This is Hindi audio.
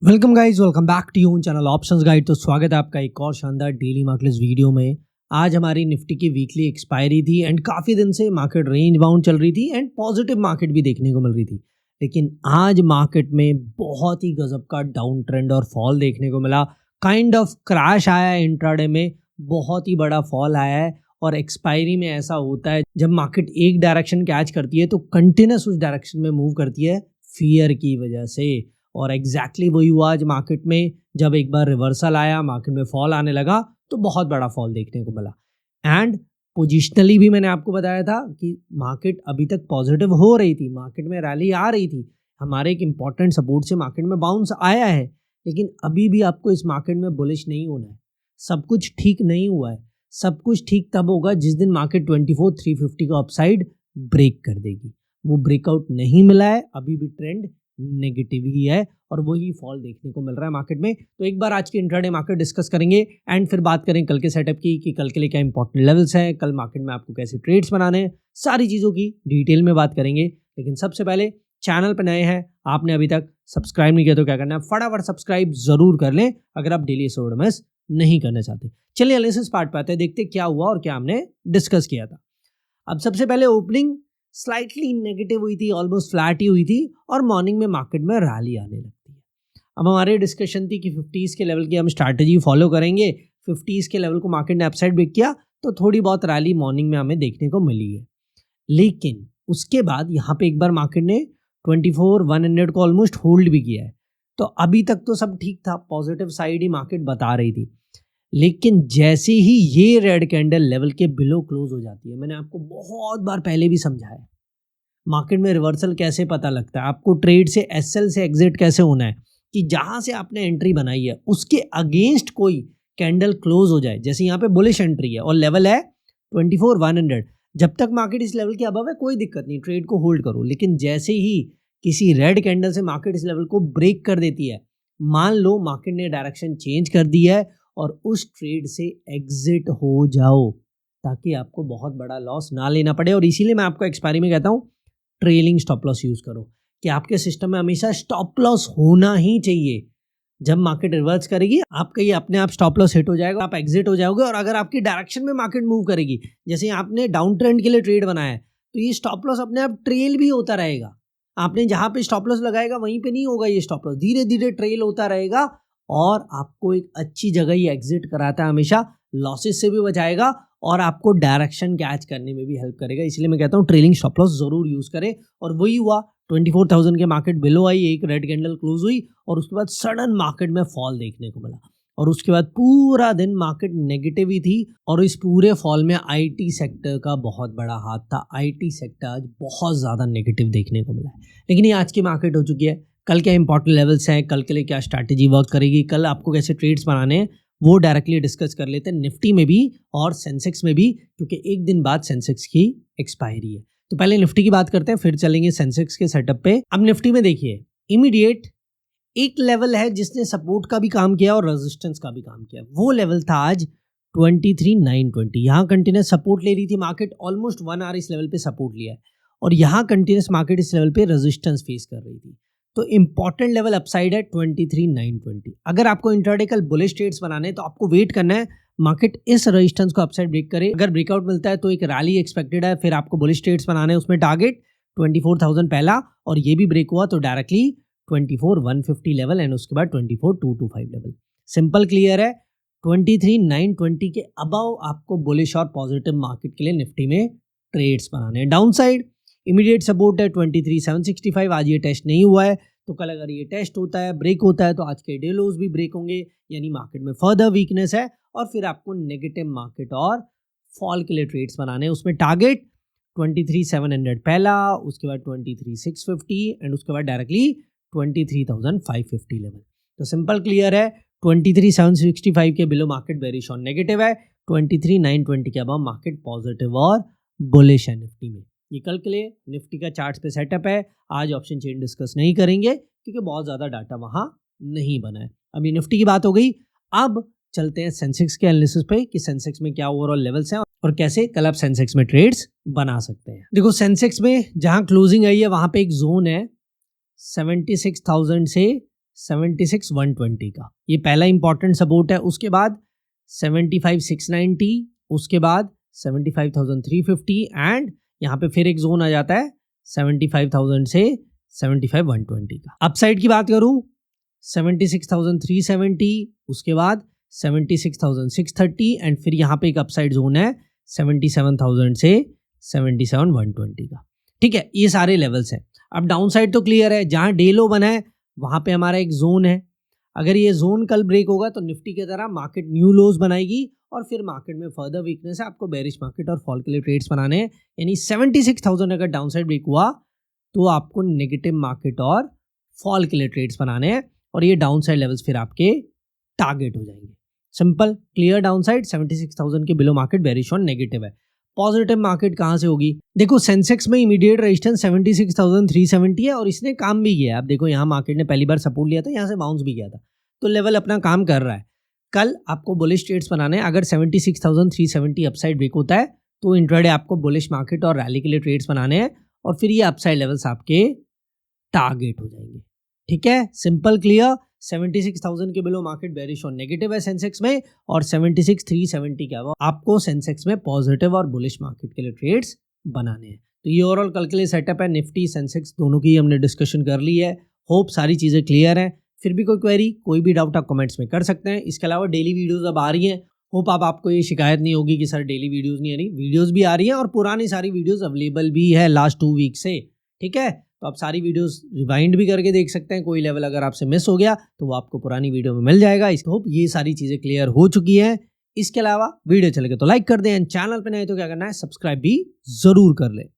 Welcome guys, welcome back to यून चैनल ऑप्शंस गाइड। तो स्वागत है आपका एक और शानदार डेली मार्केट वीडियो में। आज हमारी निफ्टी की वीकली एक्सपायरी थी एंड काफ़ी दिन से मार्केट रेंज बाउंड चल रही थी एंड पॉजिटिव मार्केट भी देखने को मिल रही थी। लेकिन आज मार्केट में बहुत ही गजब का डाउन ट्रेंड और फॉल देखने को मिला। काइंड ऑफ क्रैश आया है इंट्राडे में, बहुत ही बड़ा फॉल आया है। और एक्सपायरी में ऐसा होता है, जब मार्केट एक डायरेक्शन कैच करती है तो कंटिन्यूस उस डायरेक्शन में मूव करती है फियर की वजह से। और एग्जैक्टली वही हुआ आज मार्केट में। जब एक बार रिवर्सल आया, मार्केट में फॉल आने लगा तो बहुत बड़ा फॉल देखने को मिला। एंड पोजिशनली भी मैंने आपको बताया था कि मार्केट अभी तक पॉजिटिव हो रही थी, मार्केट में रैली आ रही थी, हमारे एक इंपॉर्टेंट सपोर्ट से मार्केट में बाउंस आया है। लेकिन अभी भी आपको इस मार्केट में बुलिश नहीं होना है। सब कुछ ठीक नहीं हुआ है। सब कुछ ठीक तब होगा जिस दिन मार्केट 24,350 का अपसाइड ब्रेक कर देगी। वो ब्रेकआउट नहीं मिला है, अभी भी ट्रेंड नेगेटिव ही है और वही फॉल देखने को मिल रहा है मार्केट में। तो एक बार आज की इंट्राडे मार्केट डिस्कस करेंगे एंड फिर बात करें कल के सेटअप की कि कल के लिए क्या इंपॉर्टेंट लेवल्स हैं, कल मार्केट में आपको कैसे ट्रेड्स बनाने हैं, सारी चीज़ों की डिटेल में बात करेंगे। लेकिन सबसे पहले चैनल पर नए हैं, आपने अभी तक सब्सक्राइब नहीं किया तो क्या करना है, फटाफट सब्सक्राइब जरूर कर लें अगर आप डेली एपिसोड मिस नहीं करना चाहते। चलिए एनालिसिस पार्ट पे आते हैं, देखते क्या हुआ और क्या हमने डिस्कस किया था। अब सबसे पहले ओपनिंग स्लाइटली नेगेटिव हुई थी, ऑलमोस्ट फ्लैट ही हुई थी और मॉर्निंग में मार्केट में रैली आने लगती है। अब हमारी डिस्कशन थी कि 50s के लेवल की हम स्ट्रैटेजी फॉलो करेंगे। 50s के लेवल को मार्केट ने अपसाइड ब्रेक किया तो थोड़ी बहुत रैली मॉर्निंग में हमें देखने को मिली है। लेकिन उसके बाद यहाँ पे एक बार मार्केट ने 24,100 को ऑलमोस्ट होल्ड भी किया है। तो अभी तक तो सब ठीक था, पॉजिटिव साइड ही मार्केट बता रही थी। लेकिन जैसे ही ये रेड कैंडल लेवल के बिलो क्लोज हो जाती है, मैंने आपको बहुत बार पहले भी समझाया मार्केट में रिवर्सल कैसे पता लगता है, आपको ट्रेड से एसएल से एग्जिट कैसे होना है, कि जहां से आपने एंट्री बनाई है उसके अगेंस्ट कोई कैंडल क्लोज हो जाए। जैसे यहाँ पे बुलिश एंट्री है और लेवल है 24,100, जब तक मार्केट इस लेवल के अबव है कोई दिक्कत नहीं, ट्रेड को होल्ड करो। लेकिन जैसे ही किसी रेड कैंडल से मार्केट इस लेवल को ब्रेक कर देती है, मान लो मार्केट ने डायरेक्शन चेंज कर दी है, और उस ट्रेड से एग्जिट हो जाओ ताकि आपको बहुत बड़ा लॉस ना लेना पड़े। और इसीलिए मैं आपको एक्सपायरी में कहता हूँ ट्रेलिंग स्टॉप लॉस यूज करो, कि आपके सिस्टम में हमेशा स्टॉप लॉस होना ही चाहिए। जब मार्केट रिवर्स करेगी आपका ये अपने आप स्टॉप लॉस हिट हो जाएगा, आप एग्जिट हो जाओगे। और अगर आपकी डायरेक्शन में मार्केट मूव करेगी, जैसे आपने डाउन ट्रेंड के लिए ट्रेड बनाया है, तो ये स्टॉप लॉस अपने आप ट्रेल भी होता रहेगा। आपने जहां पे स्टॉप लॉस लगाएगा वहीं पे नहीं होगा ये स्टॉप लॉस, धीरे धीरे ट्रेल होता रहेगा और आपको एक अच्छी जगह ही एग्जिट कराता है, हमेशा लॉसेस से भी बचाएगा और आपको डायरेक्शन कैच करने में भी हेल्प करेगा। इसलिए मैं कहता हूँ ट्रेलिंग स्टॉप लॉस जरूर यूज करें। और वही हुआ, 24,000 के मार्केट बिलो आई, एक रेड कैंडल क्लोज हुई और उसके बाद सडन मार्केट में फॉल देखने को मिला। और उसके बाद पूरा दिन मार्केट नेगेटिव ही थी और इस पूरे फॉल में आईटी सेक्टर का बहुत बड़ा हाथ था। आईटी सेक्टर आज बहुत ज़्यादा नेगेटिव देखने को मिला है। लेकिन ये आज की मार्केट हो चुकी है। कल क्या इंपॉर्टेंट लेवल्स हैं, कल के लिए क्या स्ट्रैटेजी वर्क करेगी, कल आपको कैसे ट्रेड्स बनाने हैं, वो डायरेक्टली डिस्कस कर लेते हैं निफ्टी में भी और सेंसेक्स में भी, क्योंकि एक दिन बाद सेंसेक्स की एक्सपायरी है। तो पहले निफ्टी की बात करते हैं, फिर चलेंगे सेंसेक्स के सेटअप पे। अब निफ्टी में देखिए, इमीडिएट एक लेवल है जिसने सपोर्ट का भी काम किया और रेजिस्टेंस का भी काम किया। वो लेवल था आज 23,920। यहाँ कंटिन्यूस सपोर्ट ले रही थी मार्केट, ऑलमोस्ट 1 आवर इस लेवल पे सपोर्ट लिया है और यहाँ कंटिन्यूस मार्केट इस लेवल पे रेजिस्टेंस फेस कर रही थी। तो इंपॉर्टेंट लेवल अपसाइड है 23,920। अगर आपको इंट्राडे कल बुलिश ट्रेड्स बनाने हैं तो आपको वेट करना है मार्केट इस रेजिस्टेंस को अपसाइड ब्रेक करे। अगर ब्रेकआउट मिलता है तो एक रैली एक्सपेक्टेड है, फिर आपको बुलिश ट्रेड्स बनाने हैं। उसमें टारगेट 24,000 पहला, और ये भी ब्रेक हुआ तो डायरेक्टली 24,150 लेवल एंड उसके बाद 24,225 लेवल। सिंपल क्लियर है, 23,920 के अबव आपको बुलिश और पॉजिटिव मार्केट के लिए निफ्टी में ट्रेड्स बनाने हैं। डाउन साइड इमीडिएट सपोर्ट है 23,765। आज ये टेस्ट नहीं हुआ है, तो कल अगर ये टेस्ट होता है, ब्रेक होता है, तो आज के डे लोज भी ब्रेक होंगे, यानी मार्केट में फर्दर वीकनेस है और फिर आपको नेगेटिव मार्केट और फॉल के लिए ट्रेड्स बनाने हैं। उसमें टारगेट 23,700 पहला, उसके बाद 23,650 एंड उसके बाद डायरेक्टली 23,550 लेवल। तो सिंपल क्लियर है, 23,765 के बिलो मार्केट बेरिश और नेगेटिव है, 23,920 के अबव मार्केट पॉजिटिव और बुलिश है निफ्टी में। ये कल के लिए निफ्टी का चार्ट पे सेटअप है। आज ऑप्शन चेन डिस्कस नहीं करेंगे क्योंकि बहुत ज़्यादा डाटा वहाँ नहीं बना है। अभी निफ्टी की बात हो गई, अब चलते हैं सेंसेक्स के एनालिसिस पे कि सेंसेक्स में क्या ओवरऑल लेवल्स हैं और कैसे कल आप सेंसेक्स में ट्रेड्स बना सकते हैं। देखो, सेंसेक्स में जहां क्लोजिंग आई है वहां पे एक जोन है 76,000 से 76,120 का, ये पहला इंपॉर्टेंट सपोर्ट है। उसके बाद 75,690, उसके बाद 75,350 एंड यहाँ पे फिर एक जोन आ जाता है 75,000 से 75,120 का। अपसाइड की बात करूं 76,370, उसके बाद 76,630 एंड फिर यहाँ पे एक अपसाइड जोन है 77,000 से 77,120 का। ठीक है, ये सारे लेवल्स हैं। अब डाउन साइड तो क्लियर है, जहाँ डे लो बना है वहाँ पे हमारा एक जोन है। अगर ये जोन कल ब्रेक होगा तो निफ्टी की तरह मार्केट न्यू लोज बनाएगी और फिर मार्केट में फर्दर वीकनेस है, आपको बेरिश मार्केट और फॉल के लिए ट्रेड्स बनाने हैं। यानी 76,000 अगर डाउन साइड ब्रेक हुआ तो आपको नेगेटिव मार्केट और फॉल के लिए ट्रेड्स बनाने हैं और ये डाउन साइड लेवल्स फिर आपके टारगेट हो जाएंगे। सिंपल क्लियर, डाउन साइड 76,000 के बिलो मार्केट बेरिश और नेगेटिव है। पॉजिटिव मार्केट कहाँ से होगी? देखो सेंसेक्स में इमीडिएट रेजिस्टेंस 76,370 है और इसने काम भी किया है। आप देखो यहाँ मार्केट ने पहली बार सपोर्ट लिया था, यहाँ से बाउंस भी किया था, तो लेवल अपना काम कर रहा है। कल आपको बुलिश ट्रेड्स बनाने हैं। अगर 76,370 अपसाइड ब्रेक होता है तो इंट्राडे आपको बुलिश मार्केट और रैली के लिए ट्रेड्स बनाने हैं और फिर ये अपसाइड लेवल्स आपके टारगेट हो जाएंगे। ठीक है, सिंपल क्लियर। 76,000 के बिलो मार्केट बेरिश और नेगेटिव है सेंसेक्स में और 76,370 क्या हुआ, आपको सेंसेक्स में पॉजिटिव और बुलिश मार्केट के लिए ट्रेड्स बनाने हैं। तो ये ओवरऑल कल के लिए सेटअप है। निफ्टी सेंसेक्स दोनों की हमने डिस्कशन कर ली है। होप सारी चीज़ें क्लियर हैं। फिर भी कोई क्वेरी, कोई भी डाउट आप कमेंट्स में कर सकते हैं। इसके अलावा डेली वीडियोस अब आ रही हैं। होप आपको ये शिकायत नहीं होगी कि सर डेली वीडियोस नहीं आ रही। वीडियोस भी आ रही हैं और पुरानी सारी वीडियोस अवेलेबल भी है लास्ट 2 वीक से। ठीक है, तो आप सारी वीडियोस रिवाइंड भी करके देख सकते हैं। कोई लेवल अगर आपसे मिस हो गया तो वो आपको पुरानी वीडियो में मिल जाएगा। इसको होप ये सारी चीज़ें क्लियर हो चुकी है। इसके अलावा वीडियो चले गए तो लाइक कर दें एंड चैनल पे नए तो क्या करना है, सब्सक्राइब भी जरूर कर लें।